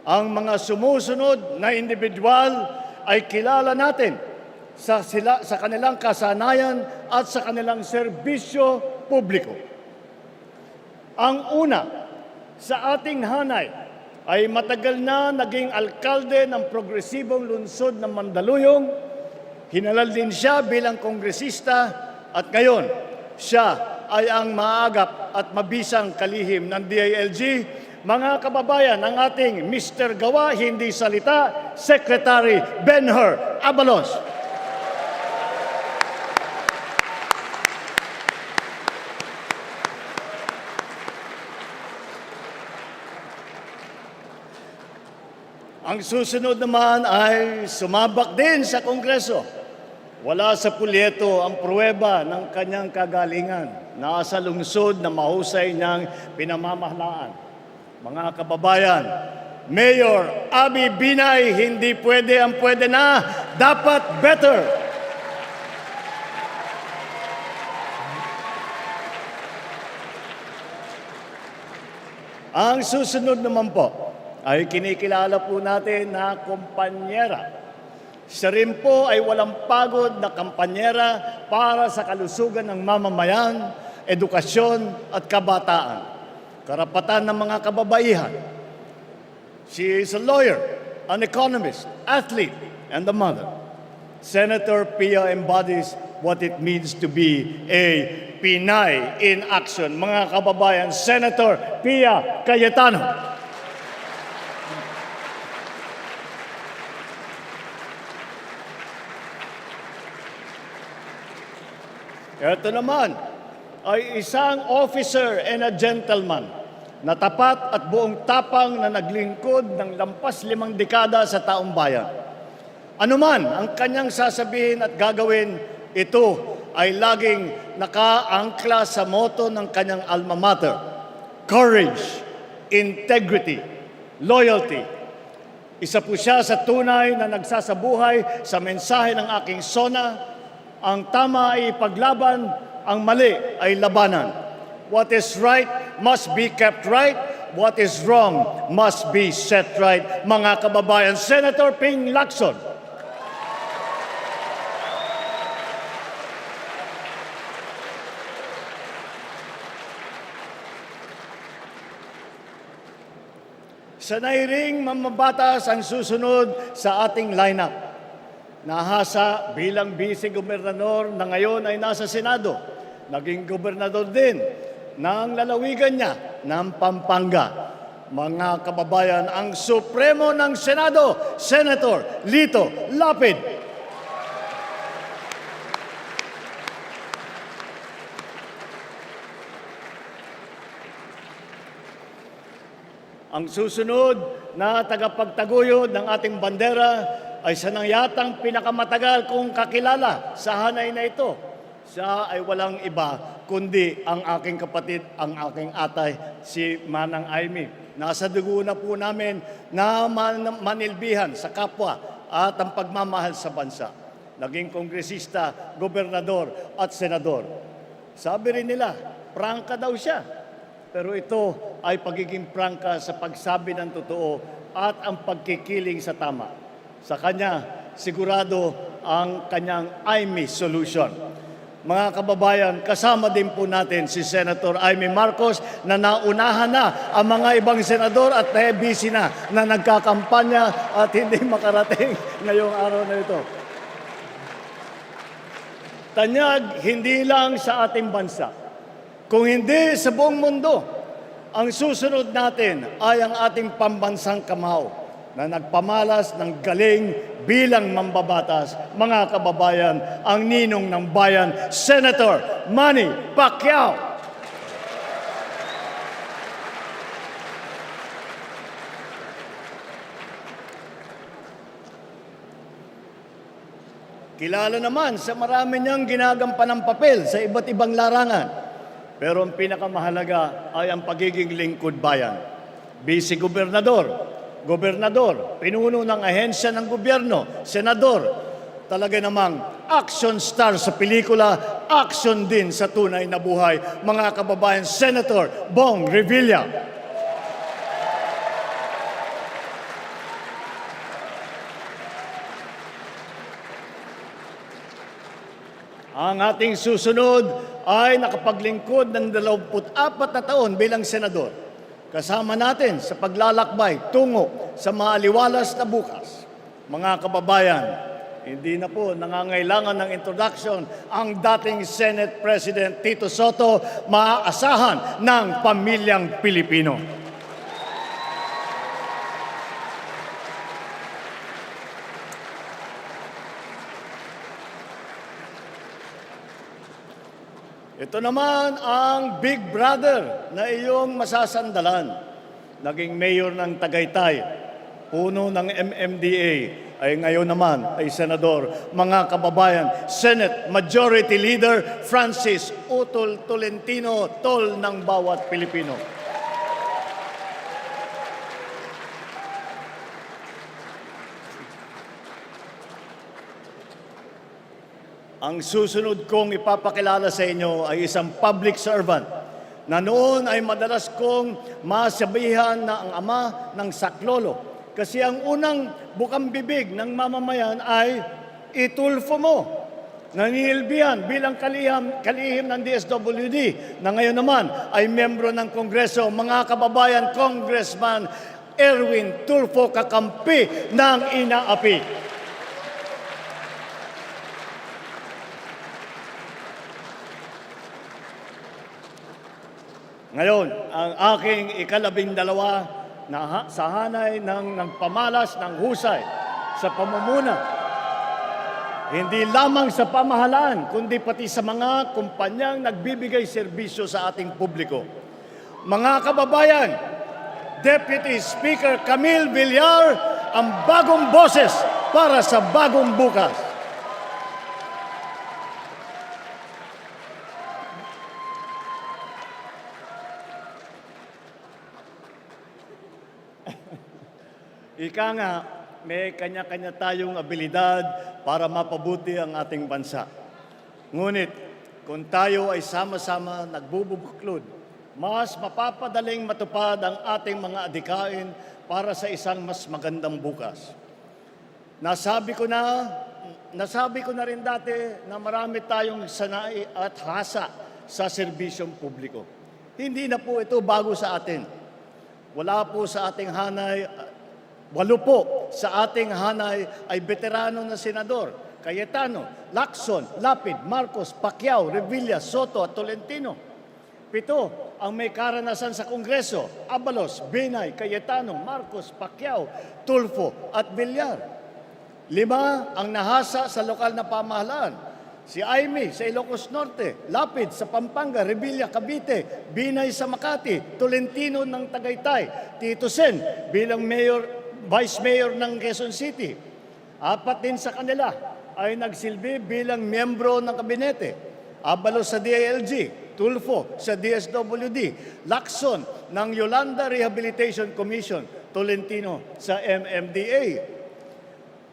Ang mga sumusunod na individual ay kilala natin sa kanilang kasanayan at sa kanilang serbisyo publiko. Ang una, sa ating hanay, ay matagal na naging alkalde ng progresibong lungsod ng Mandaluyong. Hinalal din siya bilang kongresista at ngayon siya ay ang maagap at mabisang kalihim ng DILG. Mga kababayan, ang ating Mr. Gawa, Hindi Salita, Secretary Benher Abalos. Ang susunod naman ay sumabak din sa Kongreso. Wala sa pulyeto ang pruweba ng kanyang kagalingan. Nasa lungsod na mahusay niyang pinamamahalaan. Mga kababayan, Mayor Abby Binay, hindi pwede ang pwede na, dapat better. Ang susunod naman po ay kinikilala po natin na kumpanyera. Siya rin po ay walang pagod na kampanyera para sa kalusugan ng mamamayan, edukasyon at kabataan. Karapatan ng mga kababaihan. She is a lawyer, an economist, athlete, and a mother. Senator Pia embodies what it means to be a Pinay in action. Mga kababayan, Senator Pia Cayetano. Ito naman ay isang officer and a gentleman na tapat at buong tapang na naglingkod ng lampas 5 dekada sa taong bayan. Anuman ang kanyang sasabihin at gagawin, ito ay laging nakaangkla sa motto ng kanyang alma mater: courage, integrity, loyalty. Isa po siya sa tunay na nagsasabuhay sa mensahe ng aking SONA. Ang tama ay ipaglaban, ang mali ay labanan. What is right must be kept right. What is wrong must be set right. Mga kababayan, Senator Ping Lacson. Sanay ring mamabatas ang susunod sa ating lineup. Nahasa bilang vice-gobernador na ngayon ay nasa Senado. Naging gobernador din ng lalawigan niya ng Pampanga. Mga kababayan, ang Supremo ng Senado, Senator Lito Lapid. Ang susunod na tagapagtaguyod ng ating bandera ay siya nang yatang pinakamatagal kong kakilala sa hanay na ito. Siya ay walang iba kundi ang aking kapatid, ang aking atay, si Manang Aimee. Nasa dugo na po namin na manilbihan sa kapwa at ang pagmamahal sa bansa. Naging kongresista, gobernador at senador. Sabi rin nila, prangka daw siya. Pero ito ay pagiging prangka sa pagsabi ng totoo at ang pagkikiling sa tama. Sa kanya, sigurado ang kanyang Aimee solution. Mga kababayan, kasama din po natin si Senator Aimee Marcos na naunahan na ang mga ibang senador at busy na nagkakampanya at hindi makarating ngayong araw na ito. Tanyag, hindi lang sa ating bansa, kung hindi sa buong mundo, ang susunod natin ay ang ating pambansang kamao na nagpamalas ng galing bilang mambabatas, mga kababayan, ang ninong ng bayan, Senator Manny Pacquiao. Kilala naman sa marami niyang ginagampanang papel sa iba't ibang larangan. Pero ang pinakamahalaga ay ang pagiging lingkod bayan. Vice-gobernador, gobernador, pinuno ng ahensya ng gobyerno, senador, talaga namang action star sa pelikula, action din sa tunay na buhay. Mga kababayan, Senator Bong Revilla. Ang ating susunod ay nakapaglingkod ng 24 na taon bilang senador. Kasama natin sa paglalakbay tungo sa maaliwalas na bukas. Mga kababayan, hindi na po nangangailangan ng introduction ang dating Senate President Tito Soto, maaasahan ng pamilyang Pilipino. Ito naman ang big brother na iyong masasandalan. Naging mayor ng Tagaytay, puno ng MMDA, ay ngayon naman ay senador. Mga kababayan, Senate Majority Leader Francis Utol Tolentino, tol ng bawat Pilipino. Ang susunod kong ipapakilala sa inyo ay isang public servant na noon ay madalas kong masabihan na ang ama ng saklolo. Kasi ang unang bukang bibig ng mamamayan ay itulfo mo. Nanihilbihan bilang kalihim ng DSWD na ngayon naman ay membro ng Kongreso. Mga kababayan, Congressman Erwin Tulfo, kakampi ng inaapi. Ngayon, ang aking ika-12 na sa hanay ng nagpamalas ng husay sa pamumuna. Hindi lamang sa pamahalaan, kundi pati sa mga kumpanyang nagbibigay serbisyo sa ating publiko. Mga kababayan, Deputy Speaker Camille Villar, ang bagong boses para sa bagong bukas. Ika nga, may kanya-kanya tayong abilidad para mapabuti ang ating bansa. Ngunit, kung tayo ay sama-sama nagbubuklod, mas mapapadaling matupad ang ating mga adikain para sa isang mas magandang bukas. Nasabi ko na rin dati na marami tayong sanay at hasa sa serbisyong publiko. Hindi na po ito bago sa atin. Wala po sa ating hanay. 8 po sa ating hanay ay veterano na senador. Cayetano, Lacson, Lapid, Marcos, Pacquiao, Revilla, Soto at Tolentino. 7 ang may karanasan sa Kongreso. Abalos, Binay, Cayetano, Marcos, Pacquiao, Tulfo at Villar. 5 ang nahasa sa lokal na pamahalaan. Si Aimee sa Ilocos Norte, Lapid sa Pampanga, Revilla, Cavite, Binay sa Makati, Tolentino ng Tagaytay, Tito Sen bilang Vice Mayor ng Quezon City. 4 din sa kanila ay nagsilbi bilang miyembro ng kabinete. Abalos sa DILG, Tulfo sa DSWD, Lacson ng Yolanda Rehabilitation Commission, Tolentino sa MMDA.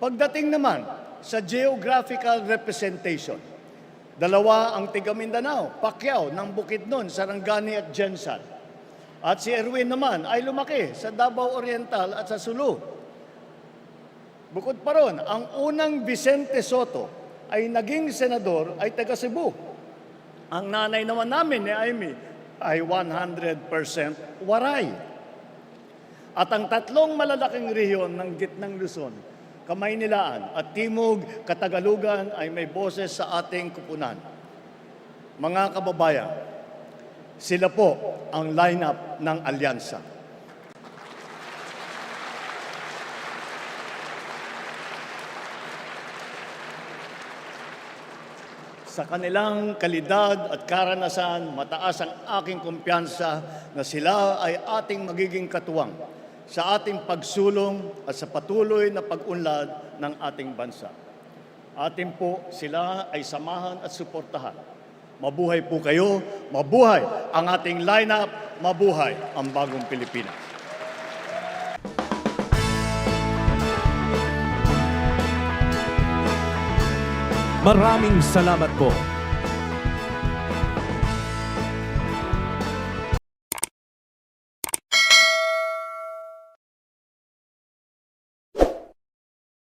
Pagdating naman sa geographical representation, 2 ang tiga Mindanao, Pacquiao ng Bukidnon, Sarangani at Jensan. At si Erwin naman ay lumaki sa Davao Oriental at sa Sulu. Bukod pa ron, ang unang Vicente Soto ay naging senador ay taga Cebu. Ang nanay naman namin ni Aimee ay 100% Waray. At ang 3 malalaking rehiyon ng gitnang Luzon, Kamaynilaan at Timog Katagalugan ay may boses sa ating kupunan. Mga kababayan, sila po ang lineup ng alyansa. Sa kanilang kalidad at karanasan, mataas ang aking kumpiyansa na sila ay ating magiging katuwang sa ating pagsulong at sa patuloy na pag-unlad ng ating bansa. Atin po sila ay samahan at suportahan. Mabuhay po kayo, mabuhay ang ating lineup, mabuhay ang bagong Pilipinas. Maraming salamat po.